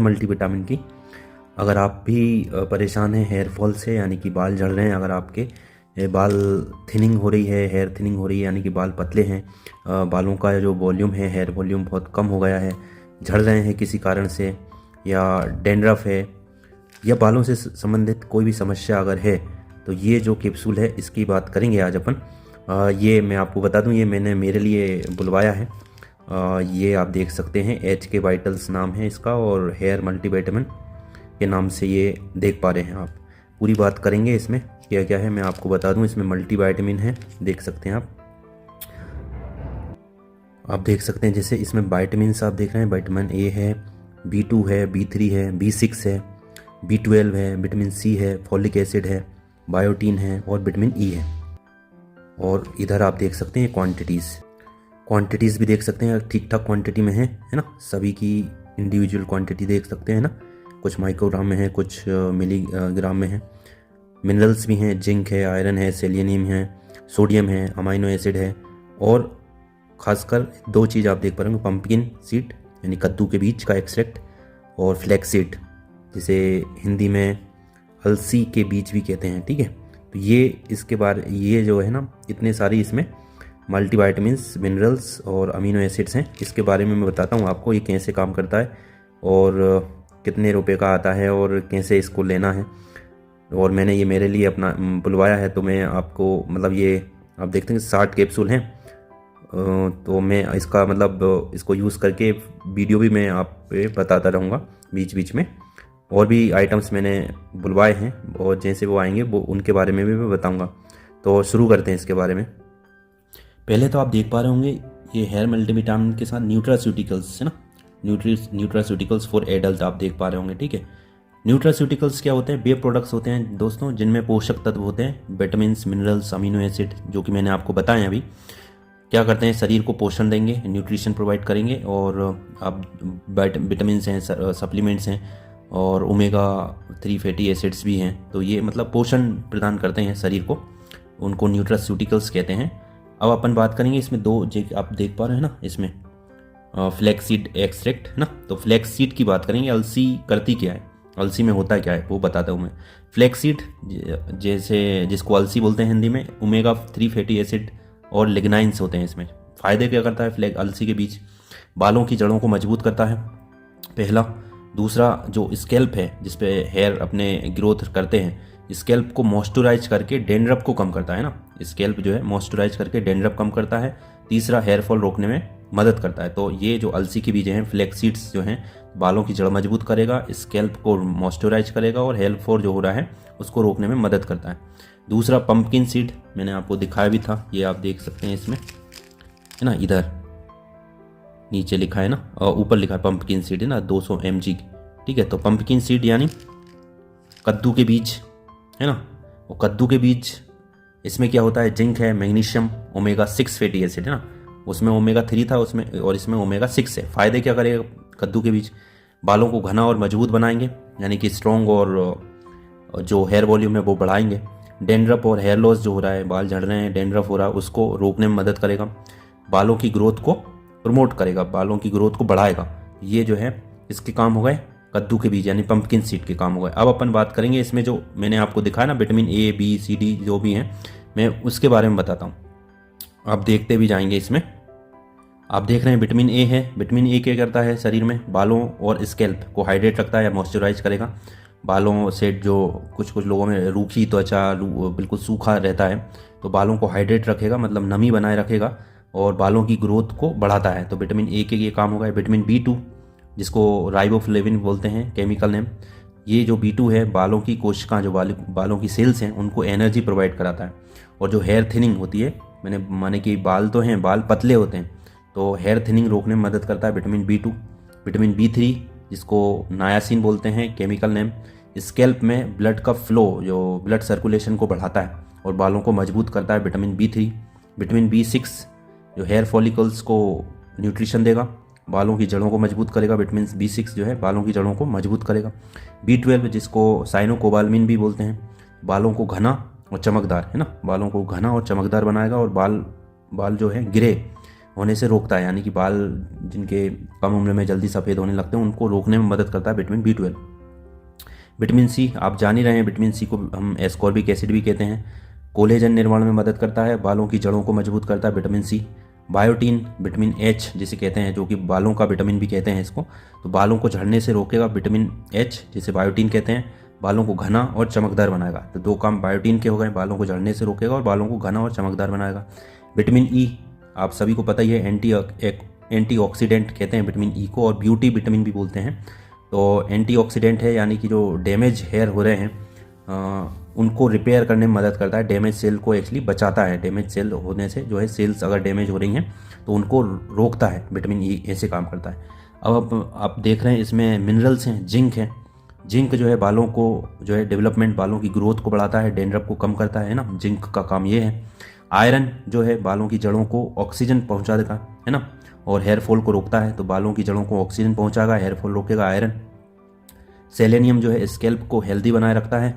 Multivitamin की। अगर आप भी परेशान हैं हेयर फॉल से, यानी कि बाल झड़ रहे हैं, अगर आपके बाल थिनिंग हो रही है, हेयर थिनिंग हो रही है, यानी कि बाल पतले हैं, बालों का जो वॉल्यूम है, हेयर वॉल्यूम बहुत कम हो गया है, झड़ रहे हैं किसी कारण से, या डैंड्रफ है, या बालों से संबंधित कोई भी समस्या अगर है, तो ये जो कैप्सूल है इसकी बात करेंगे आज अपन। ये मैं आपको बता दूं, ये मैंने मेरे लिए बुलवाया है। ये आप देख सकते हैं, HK वाइटल्स नाम है इसका, और हेयर मल्टीविटामिन के नाम से ये देख पा रहे हैं आप। पूरी बात करेंगे इसमें क्या क्या है, मैं आपको बता दूं। इसमें मल्टीविटामिन है, देख सकते हैं आप देख सकते हैं, जैसे इसमें वाइटामिन आप देख रहे हैं, विटामिन A है, B2 है, B3 है, B6 है, B12 है, विटामिन C है, फॉलिक एसिड है, बायोटीन है और विटामिन E है। और इधर आप देख सकते हैं क्वांटिटीज़ भी देख सकते हैं, ठीक ठाक क्वांटिटी में है ना, सभी की इंडिविजुअल क्वांटिटी देख सकते हैं ना, कुछ माइक्रोग्राम में है, कुछ मिलीग्राम में है। मिनरल्स भी हैं, जिंक है, आयरन है, सेलेनियम है, सोडियम है, अमाइनो एसिड है, और खासकर 2 चीज़ आप देख पा रहे होंगे, पंपकिन सीड यानी कद्दू के बीज का एक्सट्रैक्ट, और फ्लैक्स सीड जिसे हिंदी में अलसी के बीज भी कहते हैं, ठीक है। तो ये इसके बारे, ये जो है ना, इतने सारी इसमें मल्टीविटामिन्स, मिनरल्स और अमीनो एसिड्स हैं। इसके बारे में मैं बताता हूँ आपको, ये कैसे काम करता है और कितने रुपए का आता है और कैसे इसको लेना है। और मैंने ये मेरे लिए अपना बुलवाया है, तो मैं आपको मतलब ये आप देखते हैं 60 कैप्सूल हैं, तो मैं इसका मतलब इसको यूज़ करके वीडियो भी मैं आप पे बताता रहूँगा बीच बीच में। और भी आइटम्स मैंने बुलवाए हैं, और जैसे वो आएंगे वो उनके बारे में भी मैं बताऊँगा। तो शुरू करते हैं इसके बारे में। पहले तो आप देख पा रहे होंगे, ये हेयर मल्टीविटामिन के साथ न्यूट्रास्यूटिकल्स है ना, न्यूट्रास्यूटिकल्स फॉर एडल्ट आप देख पा रहे होंगे, ठीक है। न्यूट्रास्यूटिकल्स क्या होते हैं? वे प्रोडक्ट्स होते हैं दोस्तों जिनमें पोषक तत्व होते हैं, विटामिन, मिनरल्स, अमीनो एसिड, जो कि मैंने आपको बताया अभी। क्या करते हैं, शरीर को पोषण देंगे, न्यूट्रिशन प्रोवाइड करेंगे, और अब विटामिन हैं, सप्लीमेंट्स हैं, और ओमेगा 3 फैटी एसिड्स भी हैं। तो ये मतलब पोषण प्रदान करते हैं शरीर को, उनको न्यूट्रास्यूटिकल्स कहते हैं। अब अपन बात करेंगे इसमें 2 आप देख पा रहे हैं ना, इसमें फ्लैक्स सीड एक्सट्रैक्ट है ना। तो फ्लैक्स सीड की बात करेंगे, अलसी करती क्या है, अलसी में होता क्या है वो बताता हूँ मैं। फ्लैक्स सीड जैसे जिसको अलसी बोलते हैं हिंदी में, ओमेगा 3 फैटी एसिड और लिग्नाइंस होते हैं इसमें। फ़ायदे क्या करता है अलसी के बीज? बालों की जड़ों को मजबूत करता है, पहला। दूसरा, जो स्कैल्प है जिस पे हेयर अपने ग्रोथ करते हैं, स्कैल्प को मॉइस्चराइज करके डैंड्रफ को कम करता है ना, स्कैल्प जो है मॉइस्चराइज करके डैंड्रफ कम करता है। तीसरा, हेयर फॉल रोकने में मदद करता है। तो ये जो अलसी के बीज हैं, फ्लैक्स सीड्स जो हैं, बालों की जड़ मजबूत करेगा, स्कैल्प को मॉइस्चराइज करेगा, और हेयर फॉल जो हो रहा है उसको रोकने में मदद करता है। दूसरा, पंपकिन सीड मैंने आपको दिखाया भी था, ये आप देख सकते हैं इसमें है ना, इधर नीचे लिखा है ना, और ऊपर लिखा है पंपकिन सीड है ना, 200 mg, ठीक है। तो पंपकिन सीड यानी कद्दू के बीज है ना, वो कद्दू के बीज, इसमें क्या होता है, जिंक है, मैग्नीशियम, ओमेगा 6 फैटी एसिड है ना, उसमें ओमेगा 3 था उसमें, और इसमें ओमेगा 6 है। फ़ायदे क्या करेगा कद्दू के बीज? बालों को घना और मजबूत बनाएंगे, यानी कि स्ट्रॉन्ग, और जो हेयर वॉल्यूम है वो बढ़ाएंगे। डैंड्रफ और हेयर लॉस जो हो रहा है, बाल झड़ रहे हैं, डैंड्रफ हो रहा है, उसको रोकने में मदद करेगा। बालों की ग्रोथ को प्रमोट करेगा, बालों की ग्रोथ को बढ़ाएगा। ये जो है इसके काम हो गए कद्दू के बीज यानी पंपकिन सीड के काम हो गए। अब अपन बात करेंगे इसमें जो मैंने आपको दिखाया ना, vitamin A, B, C, D जो भी हैं, मैं उसके बारे में बताता हूँ। आप देखते भी जाएंगे इसमें। आप देख रहे हैं विटामिन A है, विटामिन A क्या करता है शरीर में? बालों और स्कैल्प को हाइड्रेट रखता है या मॉइस्चराइज करेगा। बालों से जो कुछ लोगों में रूखी त्वचा, बिल्कुल सूखा रहता है, तो बालों को हाइड्रेट रखेगा, मतलब नमी बनाए रखेगा, और बालों की ग्रोथ को बढ़ाता है। तो विटामिन A के ये काम होगा। विटामिन B2 जिसको राइबोफ्लेविन बोलते हैं केमिकल नेम, ये जो B2 है, बालों की कोशिकाएं, जो बालों की सेल्स हैं, उनको एनर्जी प्रोवाइड कराता है। और जो हेयर थिनिंग होती है, माने कि बाल तो हैं, बाल पतले होते हैं, तो हेयर थिनिंग रोकने में मदद करता है विटामिन B2। विटामिन B3 जिसको नायासिन बोलते हैं केमिकल नेम, स्कैल्प में ब्लड का फ्लो, जो ब्लड सर्कुलेशन को बढ़ाता है और बालों को मजबूत करता है, विटामिन B3। विटामिन B6 जो हेयर फॉलिकल्स को न्यूट्रिशन देगा, बालों की जड़ों को मजबूत करेगा। विटामिन B6 जो है बालों की जड़ों को मजबूत करेगा। B12 जिसको साइनोकोबालमिन भी बोलते हैं, बालों को घना और चमकदार है ना, बालों को घना और चमकदार बनाएगा, और बाल जो है ग्रे होने से रोकता है, यानी कि बाल जिनके कम उम्र में जल्दी सफ़ेद होने लगते हैं उनको रोकने में मदद करता है विटामिन B12। विटामिन सी आप जान ही रहे हैं, विटामिन सी को हम एस्कॉर्बिक एसिड भी कहते हैं। कोलेजन निर्माण में मदद करता है, बालों की जड़ों को मजबूत करता है vitamin C. Biotin, vitamin H जिसे कहते हैं, जो कि बालों का विटामिन भी कहते हैं इसको, तो बालों को झड़ने से रोकेगा विटामिन एच जिसे बायोटीन कहते हैं। बालों को घना और चमकदार बनाएगा। तो दो काम बायोटीन के हो गए, बालों को झड़ने से रोकेगा और बालों को घना और चमकदार बनाएगा। विटामिन ई आप सभी को पता ही है, एंटीऑक्सीडेंट कहते हैं विटामिन ई को, और ब्यूटी विटामिन भी बोलते हैं। तो एंटीऑक्सीडेंट है, यानी कि जो डैमेज हेयर हो रहे हैं उनको रिपेयर करने में मदद करता है, डैमेज सेल को एक्चुअली बचाता है। डैमेज सेल होने से जो है, सेल्स अगर डैमेज हो रही हैं तो उनको रोकता है विटामिन ई, ऐसे काम करता है। अब आप देख रहे हैं इसमें मिनरल्स हैं, जिंक है। जिंक जो है बालों को जो है डेवलपमेंट, बालों की ग्रोथ को बढ़ाता है, डेंड्रफ को कम करता है ना, जिंक का काम ये है। आयरन जो है बालों की जड़ों को ऑक्सीजन पहुंचा देता है ना, और हेयर फॉल को रोकता है। तो बालों की जड़ों को ऑक्सीजन पहुंचाएगा, हेयर फॉल रोकेगा आयरन। सेलेनियम जो है स्कैल्प को हेल्दी बनाए रखता है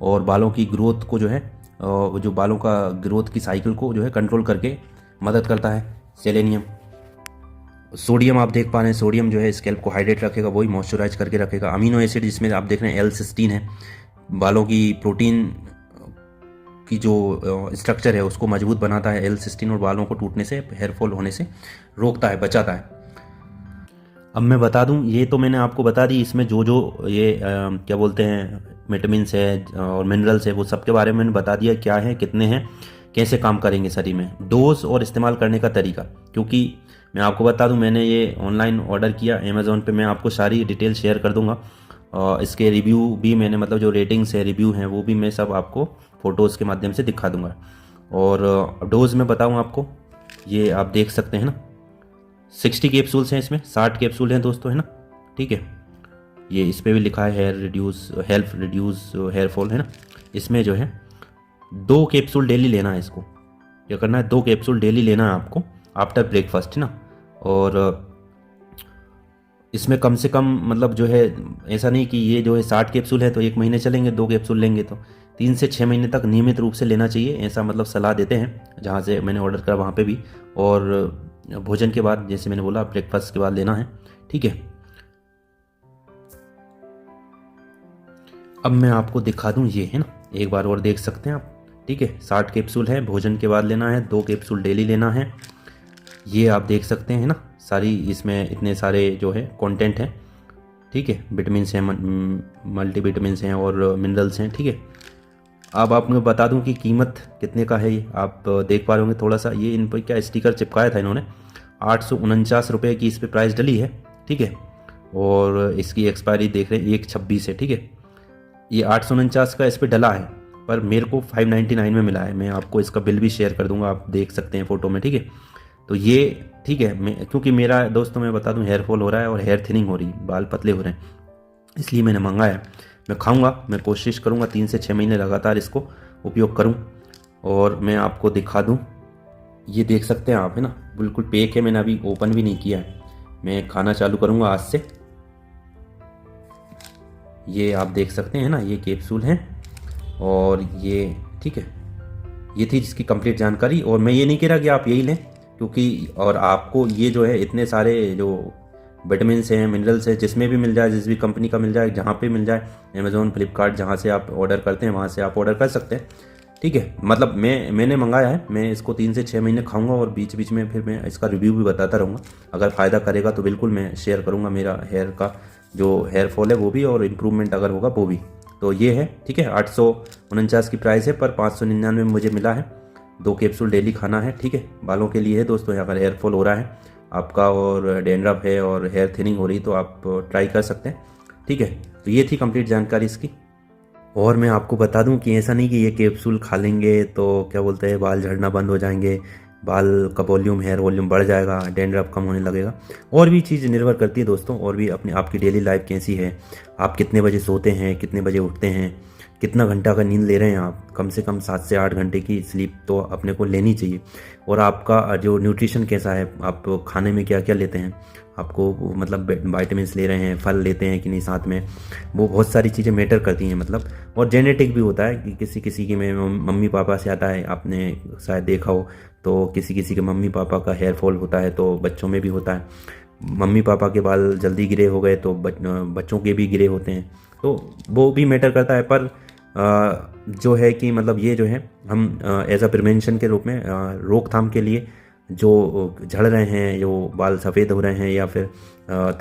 और बालों की ग्रोथ को जो है, जो बालों का ग्रोथ की साइकिल को जो है कंट्रोल करके मदद करता है सेलेनियम। सोडियम आप देख पा रहे हैं, सोडियम जो है स्कैल्प को हाइड्रेट रखेगा, वही मॉइस्चराइज करके रखेगा। अमीनो एसिड जिसमें आप देख रहे हैं L-सिस्टीन है, बालों की प्रोटीन की जो स्ट्रक्चर है उसको मजबूत बनाता है L-सिस्टीन, और बालों को टूटने से, हेयर फॉल होने से रोकता है, बचाता है। अब मैं बता दूं, ये तो मैंने आपको बता दी, इसमें जो जो ये क्या बोलते हैं विटामिन्स है और मिनरल्स है वो सब के बारे में मैंने बता दिया, क्या है, कितने हैं, कैसे काम करेंगे शरीर में। डोज और इस्तेमाल करने का तरीका, क्योंकि मैं आपको बता दूं मैंने ये ऑनलाइन ऑर्डर किया अमेज़ॉन पे, मैं आपको सारी डिटेल शेयर कर दूंगा। इसके रिव्यू भी मैंने, मतलब जो रेटिंग्स है, रिव्यू हैं, वो भी मैं सब आपको फ़ोटोज़ के माध्यम से दिखा दूंगा। और डोज में बताऊँ आपको, ये आप देख सकते हैं ना, 60 कैप्सूल्स हैं इसमें, 60 कैप्सूल हैं दोस्तों, है ना, ठीक है। ये इस पर भी लिखा है हेल्प रिड्यूस हेयर फॉल, है ना। इसमें जो है 2 कैप्सूल डेली लेना है, इसको क्या करना है, 2 कैप्सूल डेली लेना है आपको आफ्टर ब्रेकफास्ट, है ना। और इसमें कम से कम, मतलब जो है ऐसा नहीं कि ये जो है 60 कैप्सूल है तो 1 महीने चलेंगे, 2 कैप्सूल लेंगे, तो 3 से 6 महीने तक नियमित रूप से लेना चाहिए, ऐसा मतलब सलाह देते हैं जहाँ से मैंने ऑर्डर करा वहाँ पे भी। और भोजन के बाद, जैसे मैंने बोला, ब्रेकफास्ट के बाद लेना है, ठीक है। अब मैं आपको दिखा दूं, ये है ना, एक बार और देख सकते हैं आप, ठीक है। 60 कैप्सूल है, भोजन के बाद लेना है, 2 कैप्सूल डेली लेना है। ये आप देख सकते हैं ना, सारी इसमें इतने सारे जो है कंटेंट हैं, ठीक है। विटामिन्स हैं, मल्टीविटामिन्स हैं और मिनरल्स हैं, ठीक है। अब आपको बता दूं कि कीमत कितने का है, ये आप देख पा रहे होंगे थोड़ा सा, ये इन पर क्या स्टिकर चिपकाया था इन्होंने, 849 रुपये की इस पर प्राइस डली है, ठीक है। और इसकी एक्सपायरी देख रहे हैं 1/26 है, ठीक है। ये 849 का इस पर डला है, पर मेरे को 599 में मिला है। मैं आपको इसका बिल भी शेयर कर दूंगा, आप देख सकते हैं फ़ोटो में, ठीक है। तो ये ठीक है, क्योंकि मेरा दोस्तों मैं बता दूं हेयर फॉल हो रहा है और हेयर थिनिंग हो रही है, बाल पतले हो रहे हैं, इसलिए मैंने मंगाया। मैं खाऊंगा, मैं कोशिश करूंगा 3 से 6 महीने लगातार इसको उपयोग करूं। और मैं आपको दिखा दूं, ये देख सकते हैं आप, है ना, बिल्कुल पैक है, मैंने अभी ओपन भी नहीं किया है। मैं खाना चालू करूंगा आज से। ये आप देख सकते हैं ना, ये कैप्सूल हैं और ये, ठीक है, ये थी जिसकी कंप्लीट जानकारी। और मैं ये नहीं कह रहा कि आप यही लें, क्योंकि और आपको ये जो है इतने सारे जो विटामिन्स हैं, मिनरल्स हैं, जिसमें भी मिल जाए, जिस भी कंपनी का मिल जाए, जहाँ पे मिल जाए, अमेज़ॉन, फ्लिपकार्ट, जहाँ से आप ऑर्डर करते हैं वहाँ से आप ऑर्डर कर सकते हैं, ठीक है। मतलब मैंने मंगाया है, मैं इसको 3 से 6 महीने खाऊंगा और बीच बीच में फिर मैं इसका रिव्यू भी बताता रहूँगा। अगर फ़ायदा करेगा तो बिल्कुल मैं शेयर करूँगा, मेरा हेयर का जो हेयर फॉल है वो भी, और इम्प्रूवमेंट अगर होगा वो भी। तो ये है, ठीक है। 849 की प्राइस है, पर 599 में मुझे मिला है। 2 कैप्सूल डेली खाना है, ठीक है। बालों के लिए है दोस्तों, अगर हेयर फॉल हो रहा है आपका और डेंड्रफ है और हेयर थिनिंग हो रही तो आप ट्राई कर सकते हैं, ठीक है। तो ये थी कंप्लीट जानकारी इसकी। और मैं आपको बता दूं कि ऐसा नहीं कि ये कैप्सूल खा लेंगे तो क्या बोलते हैं बाल झड़ना बंद हो जाएंगे, बाल का वॉल्यूम, हेयर वॉल्यूम बढ़ जाएगा, डेंड्रफ कम होने लगेगा। और भी चीज़ निर्भर करती है दोस्तों, और भी अपने आपकी डेली लाइफ कैसी है, आप कितने बजे सोते हैं, कितने बजे उठते हैं, कितना घंटा का नींद ले रहे हैं आप। कम से कम 7 से 8 घंटे की स्लीप तो अपने को लेनी चाहिए। और आपका जो न्यूट्रिशन कैसा है, आप खाने में क्या क्या लेते हैं, आपको मतलब वाइटामिन ले रहे हैं, फल लेते हैं कि नहीं साथ में, वो बहुत सारी चीज़ें मैटर करती हैं मतलब। और जेनेटिक भी होता है कि किसी किसी की में मम्मी पापा से आता है, आपने शायद देखा हो, तो किसी किसी के मम्मी पापा का हेयर फॉल होता है तो बच्चों में भी होता है। मम्मी पापा के बाल जल्दी गिरे हो गए तो बच्चों के भी गिरे होते हैं, तो वो भी मैटर करता है। पर जो है कि मतलब ये जो है हम एज अ प्रिवेंशन के रूप में रोकथाम के लिए जो झड़ रहे हैं, जो बाल सफ़ेद हो रहे हैं या फिर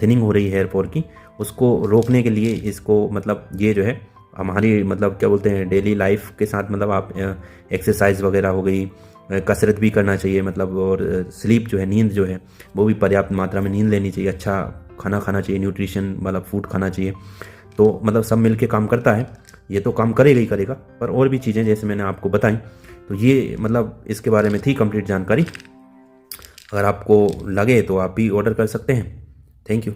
थिनिंग हो रही है हेयर फॉल की, उसको रोकने के लिए इसको मतलब ये जो है हमारी मतलब क्या बोलते हैं डेली लाइफ के साथ मतलब आप एक्सरसाइज वगैरह हो गई, कसरत भी करना चाहिए मतलब, और स्लीप जो है, नींद जो है वो भी पर्याप्त मात्रा में नींद लेनी चाहिए, अच्छा खाना खाना चाहिए, न्यूट्रिशन वाला फूड खाना चाहिए। तो मतलब सब मिल के काम करता है, ये तो काम करेगा ही करेगा, पर और भी चीज़ें जैसे मैंने आपको बताई। तो ये मतलब इसके बारे में थी कंप्लीट जानकारी। अगर आपको लगे तो आप भी ऑर्डर कर सकते हैं। Thank you.